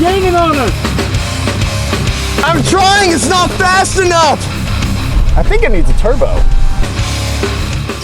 gaining on us. I'm trying, it's not fast enough. I think it needs a turbo.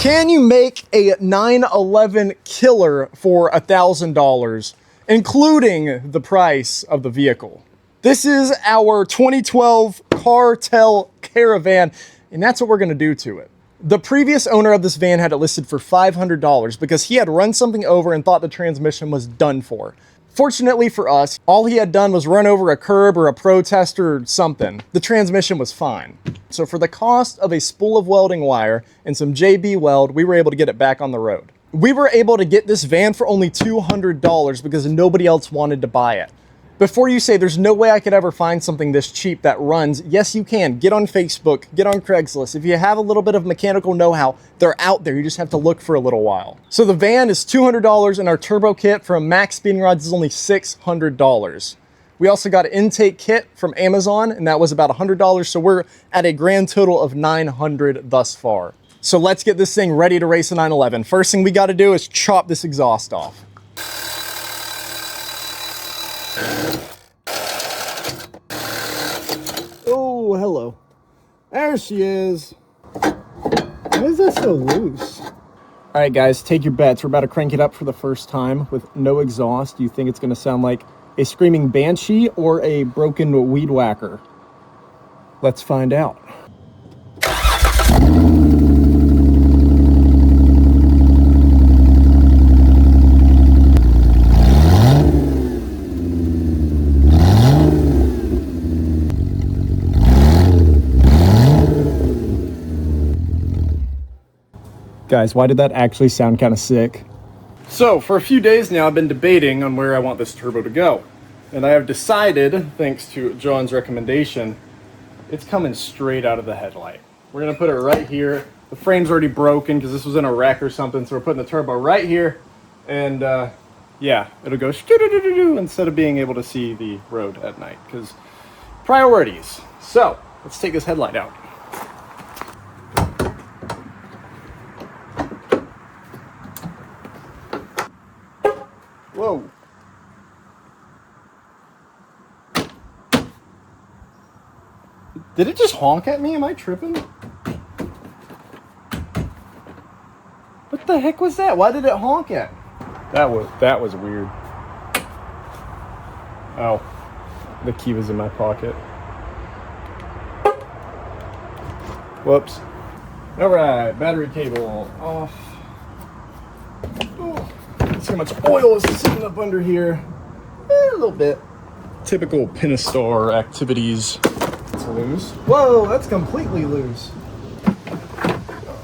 Can you make a 911 killer for $1,000, including the price of the vehicle? This is our 2012 Cartel Caravan, and that's what we're gonna do to it. The previous owner of this van had it listed for $500 because he had run something over and thought the transmission was done for. Fortunately for us, all he had done was run over a curb or a protester or something. The transmission was fine. So for the cost of a spool of welding wire and some JB Weld, we were able to get it back on the road. We were able to get this van for only $200 because nobody else wanted to buy it. Before you say there's no way I could ever find something this cheap that runs, yes you can. Get on Facebook, get on Craigslist. If you have a little bit of mechanical know-how, they're out there. You just have to look for a little while. So the van is $200 and our turbo kit from MaxPeedingRods is only $600. We also got an intake kit from Amazon and that was about $100. So we're at a grand total of $900 thus far. So let's get this thing ready to race a 911. First thing we got to do is chop this exhaust off. Oh, hello. There she is. Why is that so loose? All right, guys, take your bets. We're about to crank it up for the first time with no exhaust. Do you think it's going to sound like a screaming banshee or a broken weed whacker? Let's find out. Guys, why did that actually sound kind of sick? So, for a few days now, I've been debating on where I want this turbo to go. And I have decided, thanks to John's recommendation, it's coming straight out of the headlight. We're gonna put it right here. The frame's already broken because this was in a wreck or something, so we're putting the turbo right here. And yeah, it'll go shoo-doo-doo-doo-doo instead of being able to see the road at night, because priorities. So, let's take this headlight out. Whoa. Did it just honk at me? Am I tripping? What the heck was that? Why did it honk at me? That was weird. Oh, the key was in my pocket. Whoops. All right, battery cable off. Oh. See how much oil is sitting up under here. A little bit. Typical Pinistar activities. It's loose. Whoa, that's completely loose.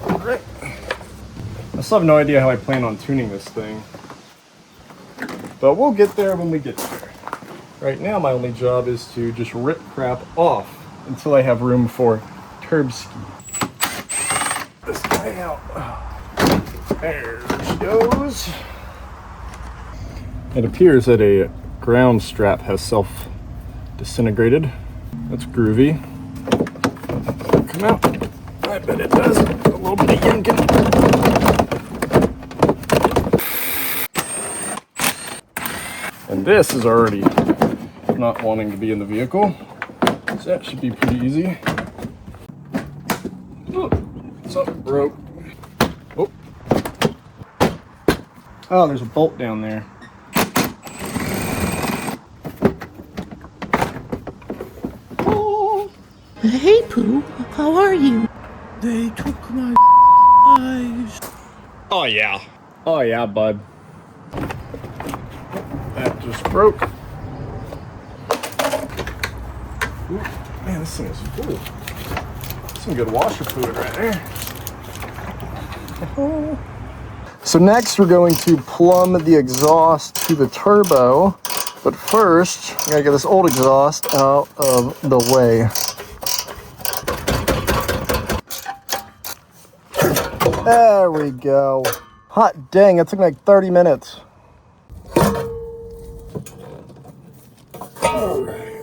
All right. I still have no idea how I plan on tuning this thing. But we'll get there when we get there. Right now, my only job is to just rip crap off until I have room for Turbski. This guy out. There she goes. It appears that a ground strap has self-disintegrated. That's groovy. Come out. I bet it does. A little bit of yanking. And this is already not wanting to be in the vehicle. So that should be pretty easy. Oh, something broke. Oh. Oh, there's a bolt down there. Hey, Pooh, how are you? They took my eyes. Oh, yeah. Oh, yeah, bud. That just broke. Ooh, man, this thing is full. Some good washer fluid right there. So next, we're going to plumb the exhaust to the turbo. But first, I gotta get this old exhaust out of the way. There we go. Hot dang, it took like 30 minutes. All right.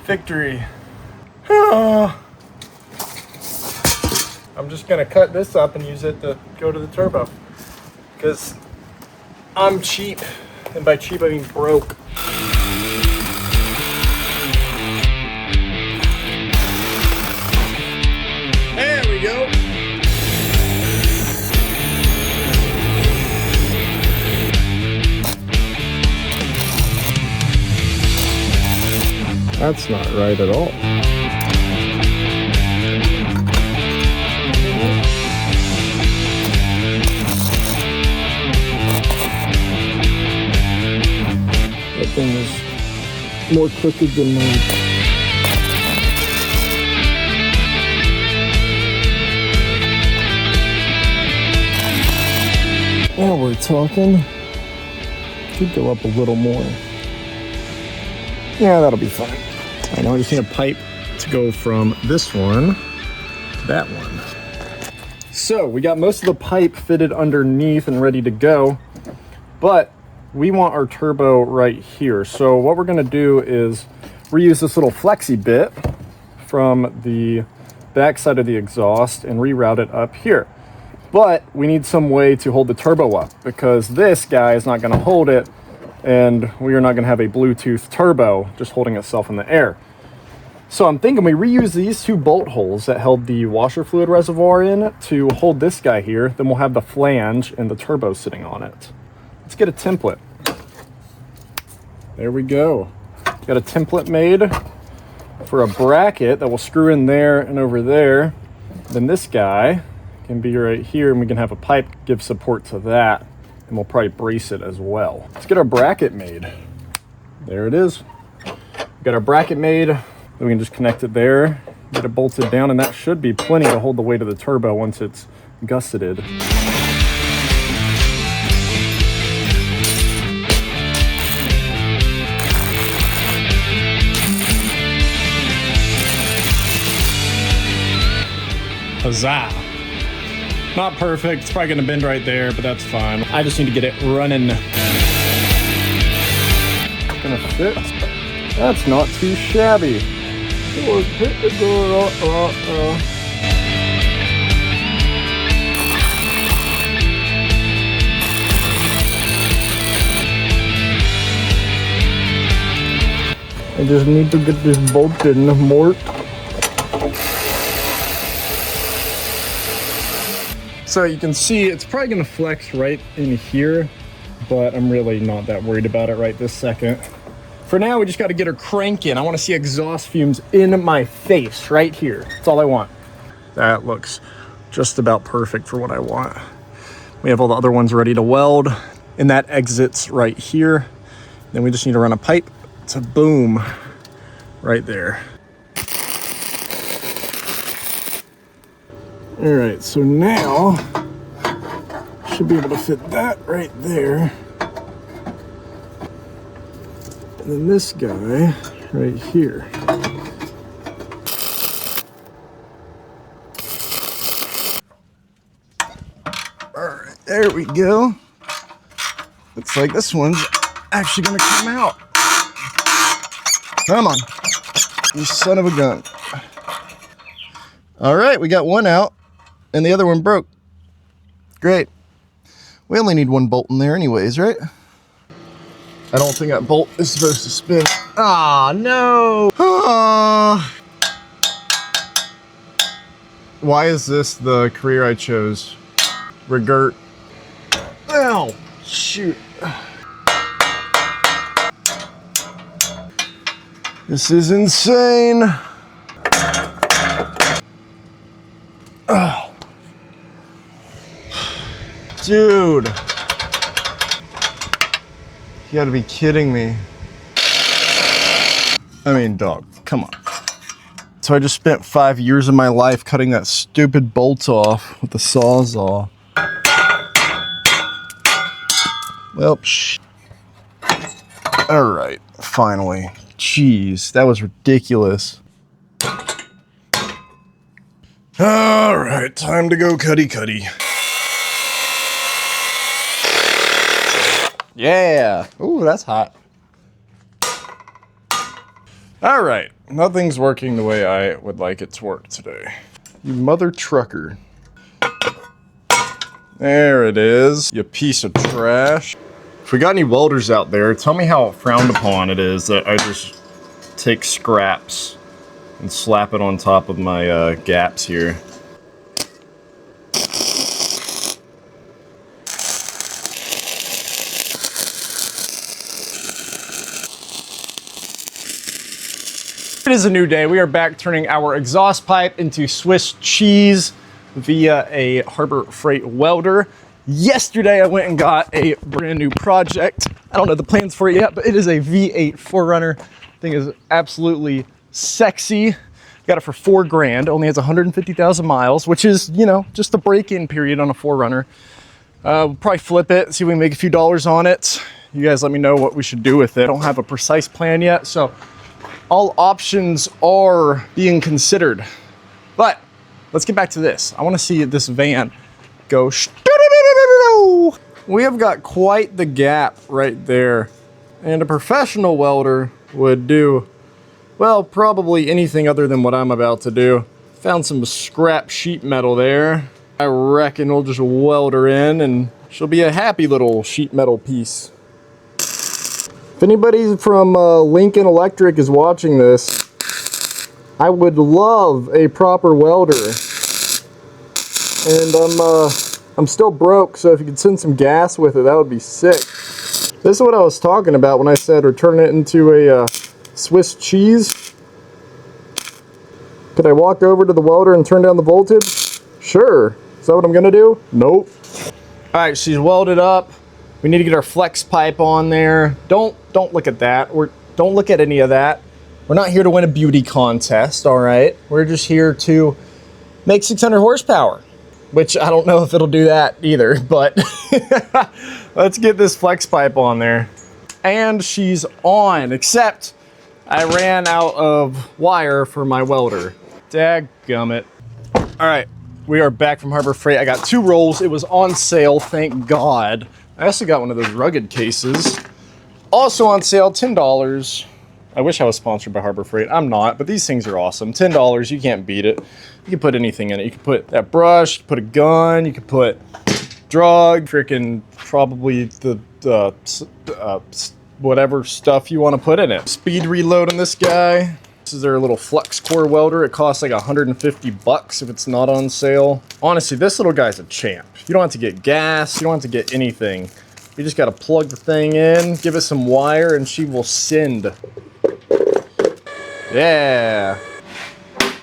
Victory. I'm just gonna cut this up and use it to go to the turbo. Because I'm cheap, and by cheap I mean broke. There we go. That's not right at all. That thing is more crooked than mine. Now we're talking. Could go up a little more. Yeah, that'll be fine. I know I just need a pipe to go from this one to that one. So we got most of the pipe fitted underneath and ready to go, but we want our turbo right here. So what we're gonna do is reuse this little flexi bit from the back side of the exhaust and reroute it up here. But we need some way to hold the turbo up because this guy is not gonna hold it, and we are not gonna have a Bluetooth turbo just holding itself in the air. So I'm thinking we reuse these two bolt holes that held the washer fluid reservoir in to hold this guy here. Then we'll have the flange and the turbo sitting on it. Let's get a template. There we go. Got a template made for a bracket that will screw in there and over there. Then this guy can be right here, and we can have a pipe give support to that. And we'll probably brace it as well. Let's get our bracket made. There it is. We got our bracket made. Then we can just connect it there, get it bolted down, and that should be plenty to hold the weight of the turbo once it's gusseted. Huzzah! Not perfect, it's probably gonna bend right there, but that's fine. I just need to get it running. Gonna fit. That's not too shabby. I just need to get this bolted more. So you can see it's probably gonna flex right in here, but I'm really not that worried about it right this second. For now, we just gotta get her cranking. I wanna see exhaust fumes in my face right here. That's all I want. That looks just about perfect for what I want. We have all the other ones ready to weld, and that exits right here. Then we just need to run a pipe to boom right there. All right, so now should be able to fit that right there. And then this guy right here. All right, there we go. Looks like this one's actually gonna come out. Come on, you son of a gun. All right, we got one out. And the other one broke. Great. We only need one bolt in there anyways, right? I don't think that bolt is supposed to spin. Ah, no. Ah. Why is this the career I chose? Regurt. Ow, shoot. This is insane. Oh. Dude, you gotta be kidding me. I mean, dog, come on. So I just spent 5 years of my life cutting that stupid bolt off with the Sawzall. Well, all right, finally. Jeez, that was ridiculous. All right, time to go cutty. Yeah. Ooh, that's hot. All right, nothing's working the way I would like it to work today. You mother trucker. There it is, you piece of trash. If we got any welders out there, tell me how frowned upon it is that I just take scraps and slap it on top of my gaps here. It is a new day. We are back turning our exhaust pipe into Swiss cheese via a Harbor Freight welder. Yesterday I went and got a brand new project. I don't know the plans for it yet, but it is a V8 4Runner. Thing is absolutely sexy. Got it for $4 grand. Only has 150,000 miles, which is, you know, just the break-in period on a 4Runner. We'll probably flip it, see if we can make a few dollars on it. You guys let me know what we should do with it. I don't have a precise plan yet, so all options are being considered. But let's get back to this. I want to see this van go. We have got quite the gap right there. And a professional welder would do, well, probably anything other than what I'm about to do. Found some scrap sheet metal there. I reckon we'll just weld her in and she'll be a happy little sheet metal piece. If anybody from Lincoln Electric is watching this, I would love a proper welder. And I'm still broke, so if you could send some gas with it, that would be sick. This is what I was talking about when I said we're turning it into a Swiss cheese. Could I walk over to the welder and turn down the voltage? Sure. Is that what I'm gonna do? Nope. All right, she's welded up. We need to get our flex pipe on there. Don't look at that. Don't look at any of that. We're not here to win a beauty contest, all right? We're just here to make 600 horsepower, which I don't know if it'll do that either, but let's get this flex pipe on there. And she's on, except I ran out of wire for my welder. Dadgummit. All right, we are back from Harbor Freight. I got 2 rolls. It was on sale, thank God. I also got one of those rugged cases. Also on sale, $10. I wish I was sponsored by Harbor Freight. I'm not, but these things are awesome. $10, you can't beat it. You can put anything in it. You can put that brush, you can put a gun, you can put drug, freaking probably the whatever stuff you want to put in it. Speed reload on this guy. This is their little flex core welder. It costs like 150 bucks if it's not on sale. Honestly, this little guy's a champ. You don't have to get gas, you don't have to get anything. You just gotta plug the thing in, give it some wire, and she will send. Yeah.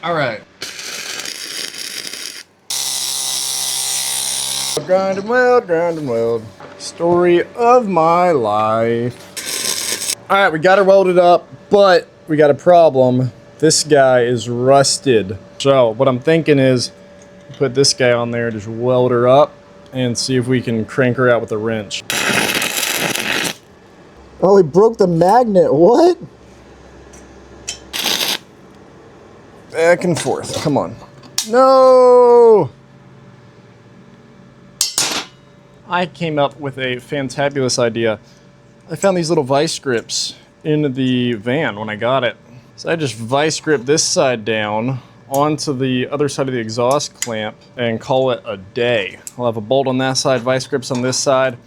All right. Grind and weld, grind and weld. Story of my life. All right, we got her welded up, but we got a problem. This guy is rusted. So what I'm thinking is put this guy on there, just weld her up and see if we can crank her out with a wrench. Oh, he broke the magnet. What? Back and forth. Come on. No! I came up with a fantabulous idea. I found these little vice grips in the van when I got it. So I just vice grip this side down onto the other side of the exhaust clamp and call it a day. I'll have a bolt on that side, vice grips on this side.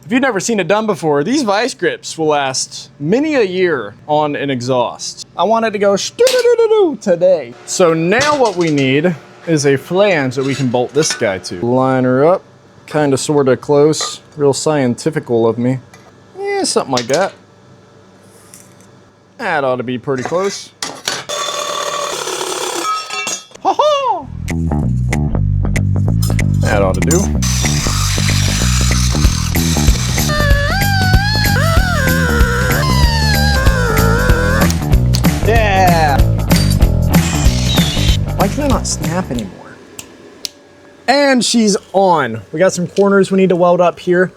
If you've never seen it done before, these vice grips will last many a year on an exhaust. I wanted to go today. So now what we need is a flange that we can bolt this guy to. Line her up, kind of sort of close, real scientifical of me. Yeah, something like that. That ought to be pretty close. Ha-ha! That ought to do. Yeah! Why can I not snap anymore? And she's on. We got some corners we need to weld up here.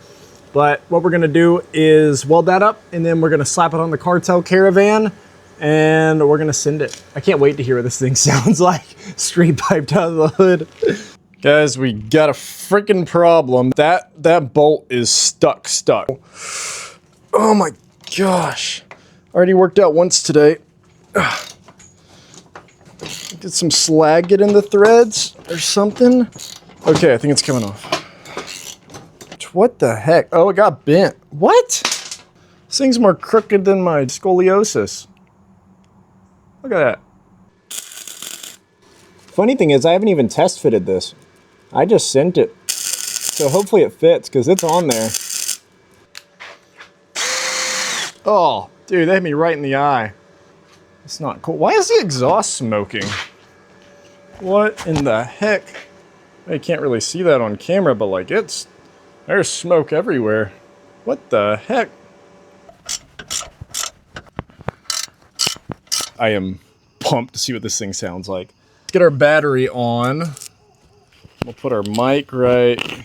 But what we're gonna do is weld that up and then we're gonna slap it on the Cartel Caravan and we're gonna send it. I can't wait to hear what this thing sounds like. Straight piped out of the hood. Guys, we got a freaking problem. That bolt is stuck. Oh my gosh. Already worked out once today. Did some slag get in the threads or something? Okay, I think it's coming off. what the heck? Oh, it got bent. What? This thing's more crooked than my scoliosis. Look at that. Funny thing is, I haven't even test fitted this. I just sent it. So hopefully it fits, because it's on there. Oh, dude, that hit me right in the eye. It's not cool. Why is the exhaust smoking? What in the heck? I can't really see that on camera, but like there's smoke everywhere. What the heck? I am pumped to see what this thing sounds like. Let's get our battery on. We'll put our mic right.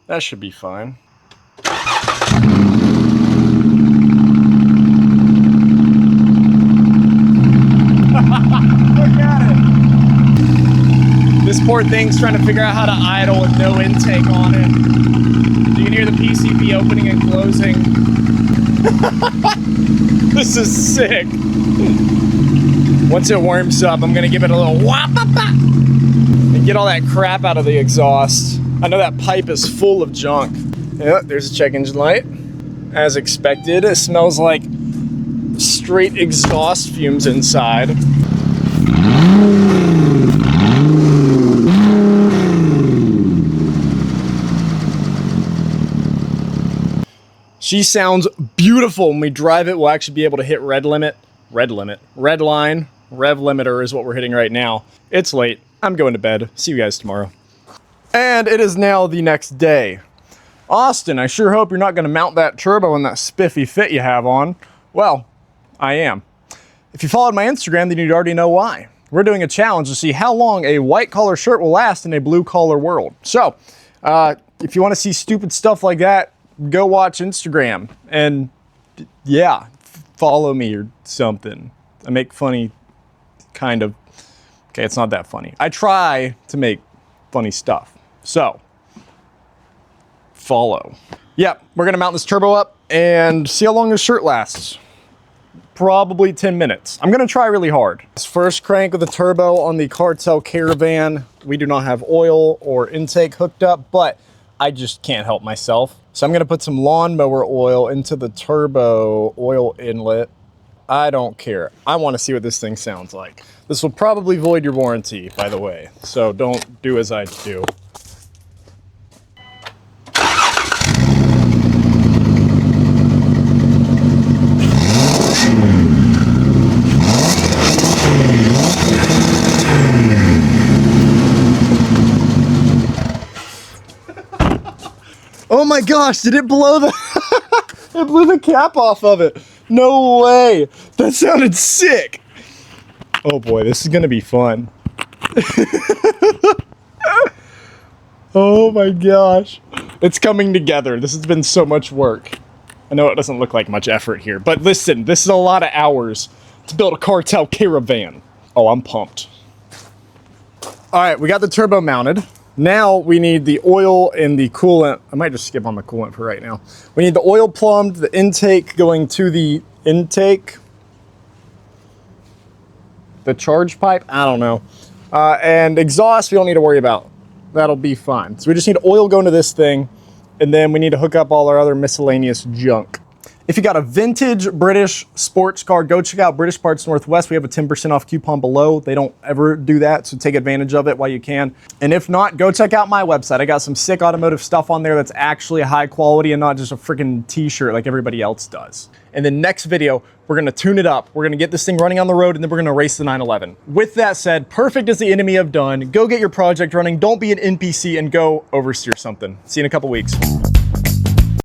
That should be fine. Look at it. This poor thing's trying to figure out how to idle with no intake on it. You can hear the PCB opening and closing. This is sick. Once it warms up, I'm gonna give it a little wah-pa-pa and get all that crap out of the exhaust. I know that pipe is full of junk. Yeah, there's a check engine light. As expected, it smells like straight exhaust fumes inside. She sounds beautiful. When we drive it, we'll actually be able to hit red line, rev limiter is what we're hitting right now. It's late. I'm going to bed. See you guys tomorrow. And it is now the next day. Austin, I sure hope you're not going to mount that turbo in that spiffy fit you have on. Well, I am. If you followed my Instagram, then you'd already know why. We're doing a challenge to see how long a white collar shirt will last in a blue collar world. So, if you want to see stupid stuff like that, go watch Instagram and yeah, follow me or something. I make funny, kind of. Okay, it's not that funny. I try to make funny stuff. So, follow. Yep, we're gonna mount this turbo up and see how long this shirt lasts. Probably 10 minutes. I'm gonna try really hard. This first crank with the turbo on the Cartel Caravan. We do not have oil or intake hooked up, but I just can't help myself. So I'm gonna put some lawnmower oil into the turbo oil inlet. I don't care. I wanna see what this thing sounds like. This will probably void your warranty, by the way. So don't do as I do. Oh my gosh, did it blow the... It blew the cap off of it. No way. That sounded sick. Oh boy, this is gonna be fun. Oh my gosh. It's coming together. This has been so much work. I know it doesn't look like much effort here, but listen, this is a lot of hours to build a Cartel Caravan. Oh, I'm pumped. All right, we got the turbo mounted. Now we need the oil and the coolant. I might just skip on the coolant for right now. We need the oil plumbed, the intake going to the intake. The charge pipe, I don't know. And exhaust, we don't need to worry about. That'll be fine. So we just need oil going to this thing, and then we need to hook up all our other miscellaneous junk. If you got a vintage British sports car, go check out British Parts Northwest. We have a 10% off coupon below. They don't ever do that, so take advantage of it while you can. And if not, go check out my website. I got some sick automotive stuff on there that's actually high quality and not just a freaking t-shirt like everybody else does. In the next video, we're gonna tune it up. We're gonna get this thing running on the road, and then we're gonna race the 911. With that said, perfect is the enemy of done. Go get your project running. Don't be an NPC and go oversteer something. See you in a couple weeks.